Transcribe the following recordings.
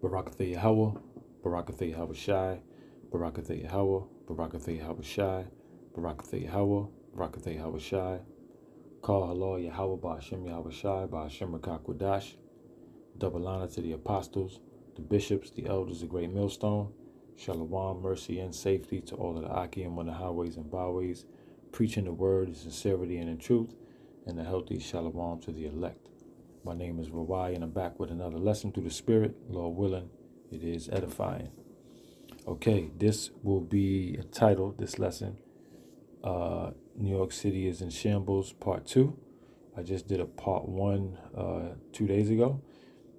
Barakatha Yahweh, Barakatha Yahweh Shai, Barakatha Yahweh, Barakatha Yahweh Shai, Barakatha Yahweh, Barakatha Yahweh Shai, Call Halal Yahweh Ba'ashem Yahweh Shai, Ba'ashem Rakakwadash. Double honor to the apostles, the bishops, the elders, the great millstone. Shalom, mercy, and safety to all of the Akim on the highways and byways, preaching the word in sincerity and in truth, and a healthy shalom to the elect. My name is Rawai, and I'm back with another lesson through the Spirit. Lord willing, it is edifying. Okay, this will be entitled, this lesson, New York City is in Shambles, Part 2. I just did a Part 1 2 days ago.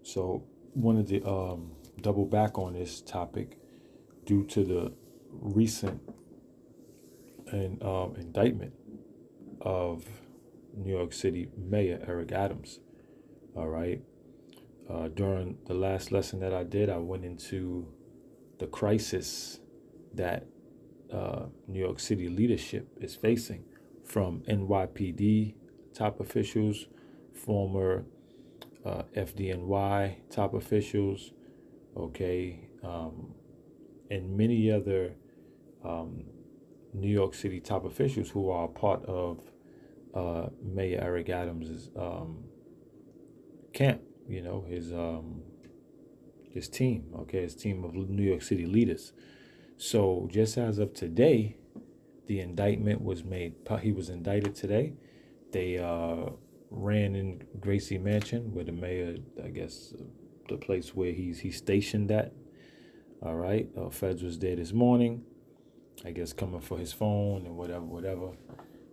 So wanted to double back on this topic due to the recent indictment of New York City Mayor Eric Adams. All right. During the last lesson that I did, I went into the crisis that New York City leadership is facing from NYPD top officials, former FDNY top officials, okay, and many other New York City top officials who are a part of Mayor Eric Adams' camp, his team, okay, his team of New York City leaders. So just as of today, the indictment was made. He was indicted today. They ran in Gracie Mansion, where the mayor, I guess, the place where he's stationed at. All right, Feds was there this morning, I guess, coming for his phone and whatever.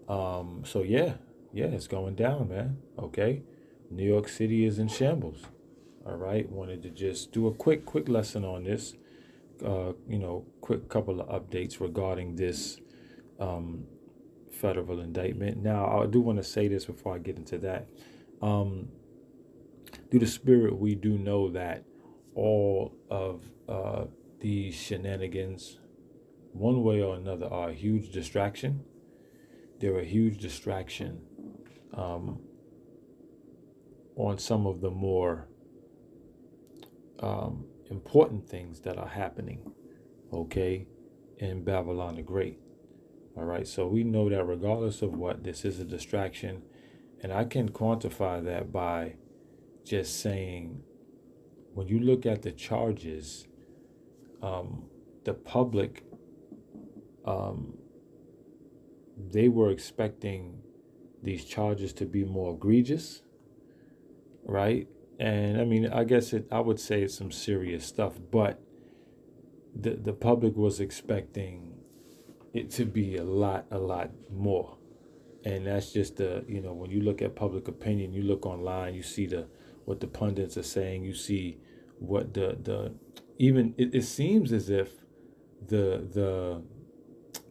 So yeah, it's going down, man. Okay, New York City is in shambles. All right, wanted to just do a quick lesson on this. Quick couple of updates regarding this federal indictment. Now, I do want to say this before I get into that. Through the Spirit, we do know that all of these shenanigans, one way or another, are a huge distraction. They're a huge distraction on some of the more important things that are happening, okay, in Babylon the Great. All right, so we know that regardless of what, this is a distraction, and I can quantify that by just saying, when you look at the charges, the public, they were expecting these charges to be more egregious, right? And I mean, I guess I would say it's some serious stuff, but the public was expecting it to be a lot more. And that's just when you look at public opinion, you look online, you see what the pundits are saying, you see what it seems as if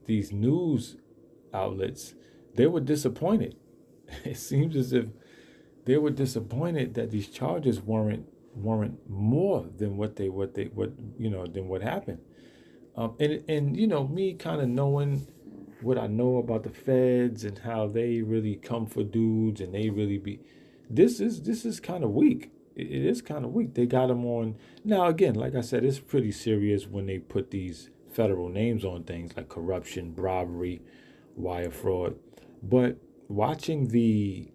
these news outlets, they were disappointed. It seems as if they were disappointed that these charges weren't more than what happened. And me kind of knowing what I know about the feds and how they really come for dudes, and they really be, this is kind of weak. It is kind of weak. They got them on. Now, again, like I said, it's pretty serious when they put these federal names on things like corruption, bribery, wire fraud. But watching the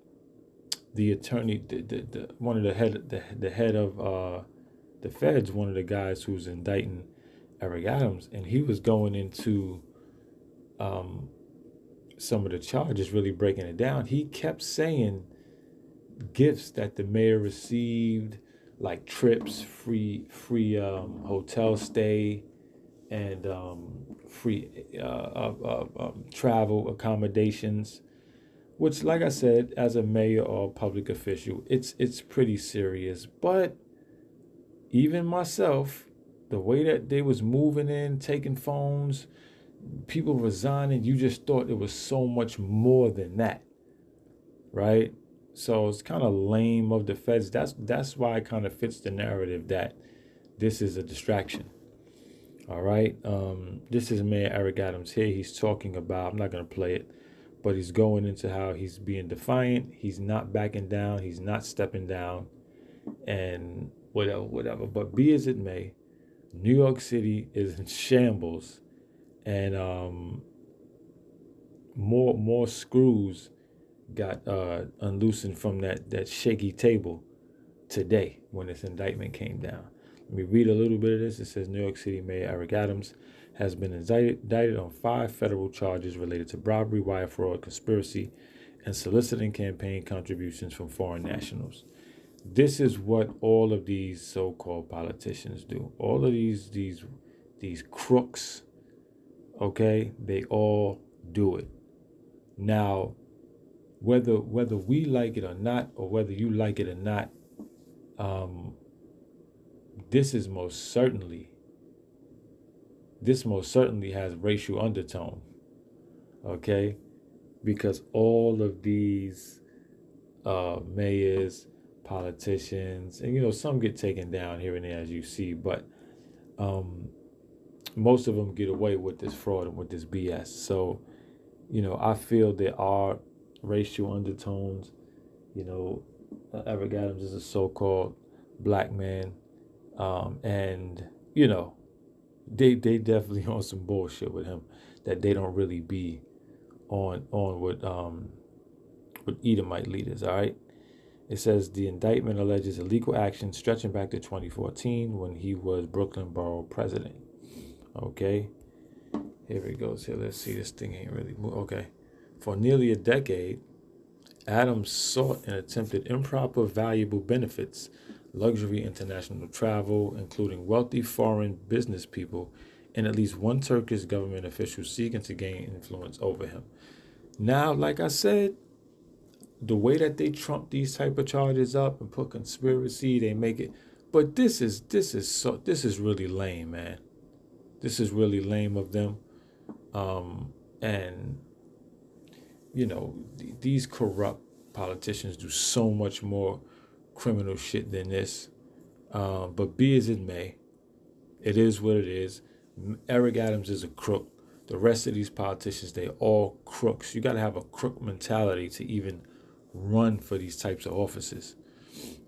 attorney, the one of the head of the feds, one of the guys who's indicting Eric Adams, and he was going into some of the charges, really breaking it down. He kept saying gifts that the mayor received, like trips, free hotel stay, and free travel accommodations. Which, like I said, as a mayor or a public official, it's pretty serious. But even myself, the way that they was moving in, taking phones, people resigning, you just thought it was so much more than that, right? So it's kind of lame of the feds. That's why it kind of fits the narrative that this is a distraction. All right. This is Mayor Eric Adams here. He's talking about, I'm not going to play it, but he's going into how he's being defiant. He's not backing down. He's not stepping down. And whatever. But be as it may, New York City is in shambles, and more screws got unloosened from that shaky table today when this indictment came down. Let me read a little bit of this. It says New York City Mayor Eric Adams has been indicted on 5 federal charges related to bribery, wire fraud, conspiracy, and soliciting campaign contributions from foreign nationals. This is what all of these so-called politicians do. All of these crooks, okay, they all do it. Now, whether we like it or not, or whether you like it or not, this most certainly has racial undertone, okay? Because all of these mayors, politicians, and some get taken down here and there, as you see, but most of them get away with this fraud and with this BS. So, I feel there are racial undertones. Eric Adams is a so-called black man, and they definitely on some bullshit with him that they don't really be on with Edomite leaders. All right. It says the indictment alleges illegal action stretching back to 2014 when he was Brooklyn Borough president. Okay. Here it goes. Here, let's see. This thing ain't really moving. Okay. For nearly a decade, Adams sought and attempted improper valuable benefits, luxury international travel, including wealthy foreign business people, and at least one Turkish government official seeking to gain influence over him. Now, like I said, the way that they trump these type of charges up and put conspiracy, they make it. But this is really lame, man. This is really lame of them. And these corrupt politicians do so much more criminal shit than this. But be as it may, it is what it is. Eric Adams is a crook. The rest of these politicians, they all crooks. You got to have a crook mentality to even run for these types of offices.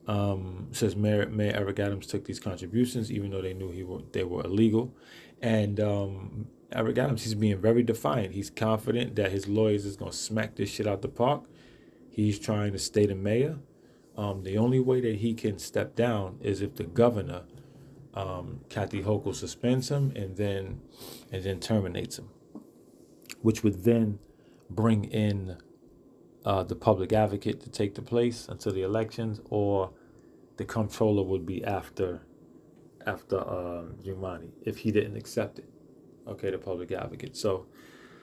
It says Mayor Eric Adams took these contributions even though they knew they were illegal. And Eric Adams, he's being very defiant. He's confident that his lawyers is going to smack this shit out the park. He's trying to stay the mayor. The only way that he can step down is if the governor, Kathy Hochul, suspends him and then terminates him, which would then bring in the public advocate to take the place until the elections, or the comptroller would be after Giuliani if he didn't accept it. Okay, the public advocate. So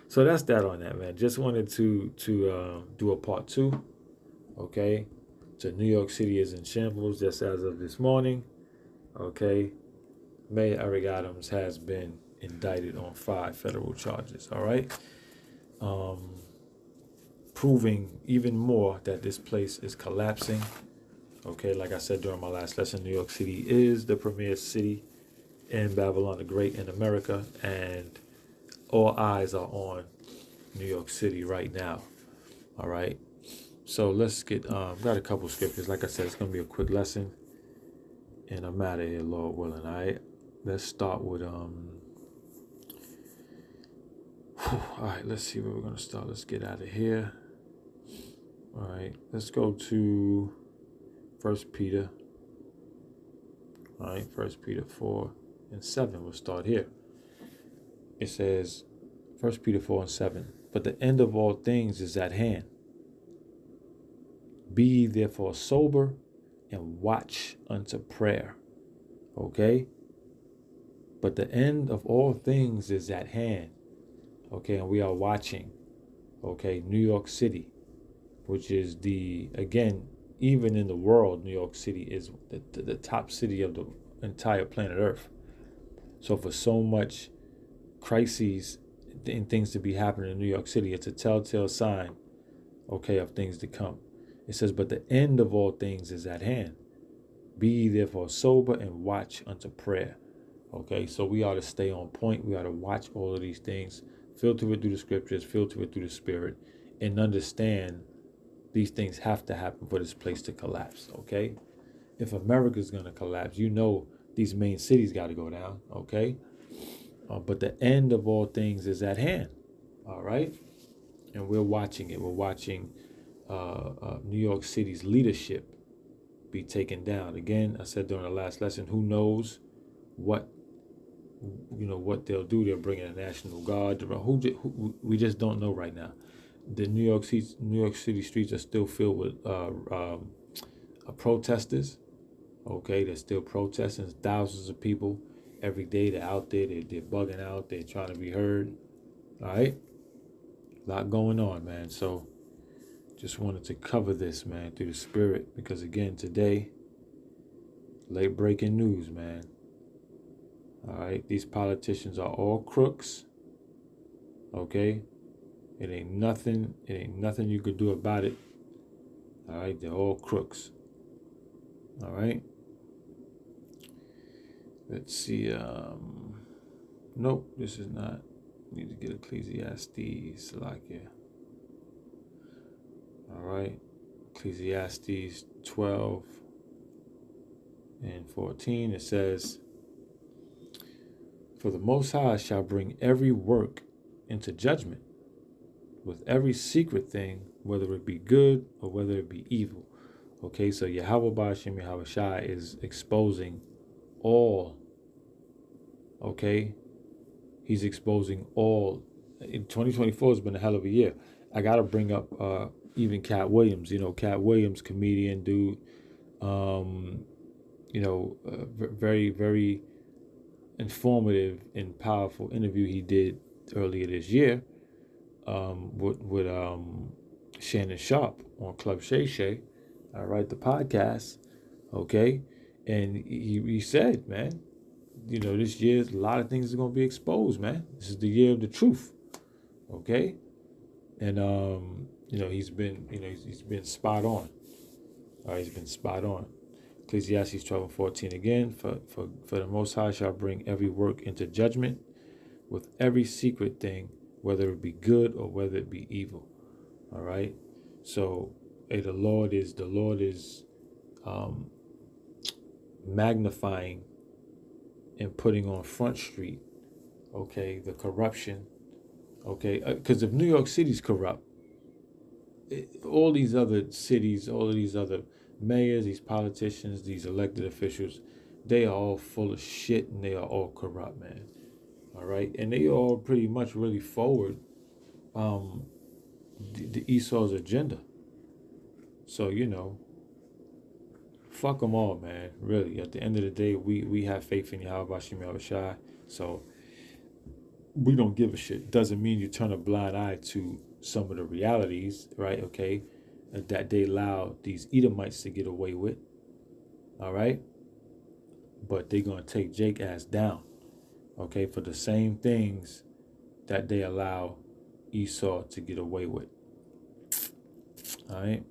that's that on that, man. Just wanted to do a part 2. Okay, so New York City is in shambles just as of this morning. Okay, Mayor Eric Adams has been indicted on 5 federal charges. All right. Proving even more that this place is collapsing. Okay, like I said during my last lesson, New York City is the premier city in Babylon the Great in America, and all eyes are on New York City right now. All right, so let's get got a couple scriptures. Like I said, it's gonna be a quick lesson, and I'm out of here, Lord willing. All right, let's start with all right, let's see where we're gonna start. Let's get out of here. All right, let's go to 1 Peter. All right, 1 Peter 4:7. We'll start here. It says, 1 Peter 4:7. But the end of all things is at hand. Be ye therefore sober and watch unto prayer. Okay? But the end of all things is at hand. Okay, and we are watching. Okay, New York City, which is again, even in the world, New York City is the top city of the entire planet Earth. So for so much crises and things to be happening in New York City, it's a telltale sign, okay, of things to come. It says, but the end of all things is at hand. Be ye therefore sober and watch unto prayer. Okay, so we ought to stay on point. We ought to watch all of these things, filter it through the scriptures, filter it through the spirit, and understand these things have to happen for this place to collapse. Okay, if America's going to collapse, you know these main cities got to go down, okay? But the end of all things is at hand, all right? And we're watching it. We're watching New York City's leadership be taken down. Again, I said during the last lesson, who knows what what they'll do. They'll bring in a National Guard. Who we just don't know right now. The New York City streets are still filled with protesters. Okay, they're still protesting. Thousands of people every day. They're out there. They're bugging out. They're trying to be heard. All right, a lot going on, man. So just wanted to cover this, man, through the spirit, because again today, late breaking news, man. All right, these politicians are all crooks. Okay, it ain't nothing you could do about it. All right, they're all crooks. All right. Let's see. Nope, this is not. Need to get Ecclesiastes, Salakia. All right, Ecclesiastes 12 and 14. It says, "For the Most High shall bring every work into judgment, with every secret thing, whether it be good or whether it be evil." Okay, so Yahweh Ba'ashem Yahweh Shai is exposing all. Okay, he's exposing all. In 2024 has been a hell of a year. I gotta bring up even Cat Williams. Cat Williams, comedian dude. Very, very informative and powerful interview he did earlier this year with Shannon Sharp on Club Shay Shay. I write the podcast, okay? And he said, man, this year a lot of things are going to be exposed, man. This is the year of the truth, okay? And, he's been spot on. All right, he's been spot on. Ecclesiastes 12 and 14 again, for the Most High shall bring every work into judgment with every secret thing, whether it be good or whether it be evil. All right? So, hey, the Lord is magnifying and putting on Front Street, okay, the corruption, okay? Because if New York City's corrupt, all these other cities, all of these other mayors, these politicians, these elected officials, they are all full of shit and they are all corrupt, man. All right? And they all pretty much really forward the Esau's agenda. So, fuck them all, man. Really, at the end of the day, we have faith in Yahweh Bashim Yahweh Shai. So we don't give a shit. Doesn't mean you turn a blind eye to some of the realities, right? Okay, that they allow these Edomites to get away with. All right, but they're gonna take Jake ass down, okay, for the same things that they allow Esau to get away with. All right.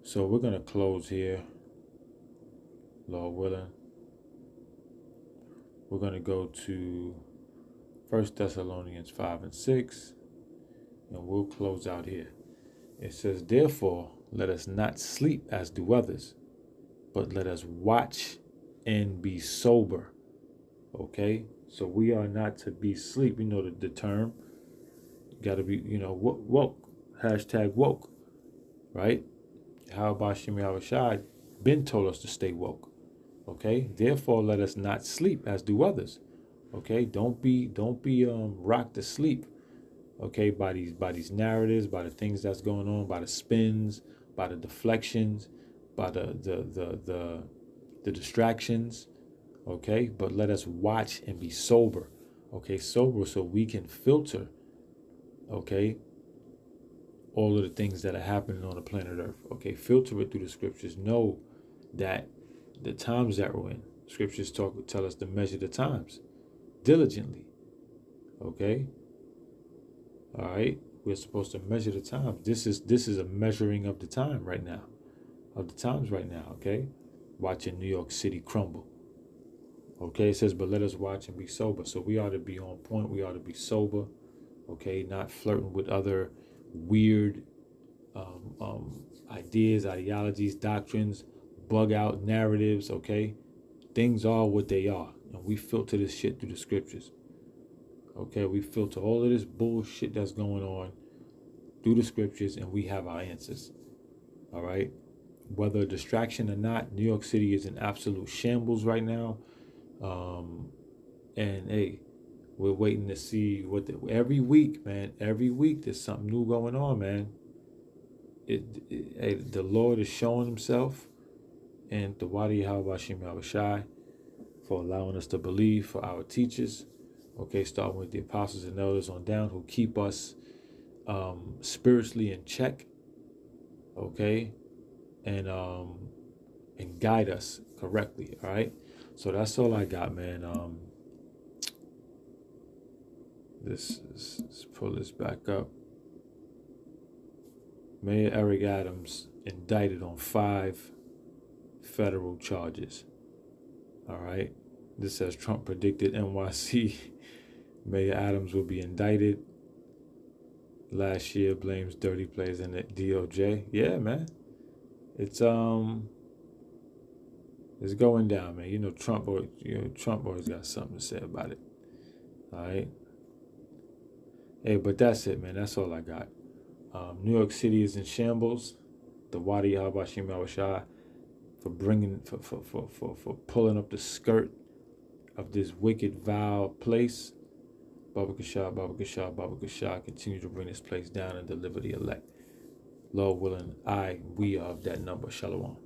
So we're going to close here, Lord willing. We're going to go to 1 Thessalonians 5 and 6, and we'll close out here. It says, "Therefore, let us not sleep as do others, but let us watch and be sober." Okay? So we are not to be asleep. You know the term. You got to be, woke. Hashtag woke. Right? How about Shemi Shai been told us to stay woke. Okay? Therefore, let us not sleep as do others. Okay? Don't be rocked to sleep. Okay? By these narratives, by the things that's going on, by the spins, by the deflections, by the distractions. Okay? But let us watch and be sober. Okay? Sober so we can filter. Okay? All of the things that are happening on the planet Earth. Okay, filter it through the scriptures. Know that the times that we're in, scriptures tell us to measure the times diligently. Okay. All right. We're supposed to measure the times. This is a measuring of the time right now, of the times right now. Okay. Watching New York City crumble. Okay. It says, but let us watch and be sober. So we ought to be on point. We ought to be sober. Okay. Not flirting with other weird ideas, ideologies, doctrines, bug out narratives, okay? Things are what they are. And we filter this shit through the scriptures. Okay, we filter all of this bullshit that's going on through the scriptures, and we have our answers. All right? Whether a distraction or not, New York City is in absolute shambles right now. And hey, we're waiting to see every week, man. Every week there's something new going on, man. The Lord is showing himself, and the Wadi Hawashim Yahushai for allowing us to believe, for our teachers, okay, starting with the apostles and elders on down, who keep us spiritually in check, okay, and guide us correctly. All right, so that's all I got, man. Let's pull this back up. Mayor Eric Adams indicted on 5 federal charges. All right, this says Trump predicted NYC Mayor Adams will be indicted. Last year blames dirty players in the DOJ. Yeah, man. It's going down, man. You know Trump always got something to say about it. All right. Hey, but that's it, man. That's all I got. New York City is in shambles. The Wadi Habashim Awashai for pulling up the skirt of this wicked, vile place. Baba Kashah, Baba Kashah, Baba Kashah, continue to bring this place down and deliver the elect. Lord willing, we are of that number. Shalom.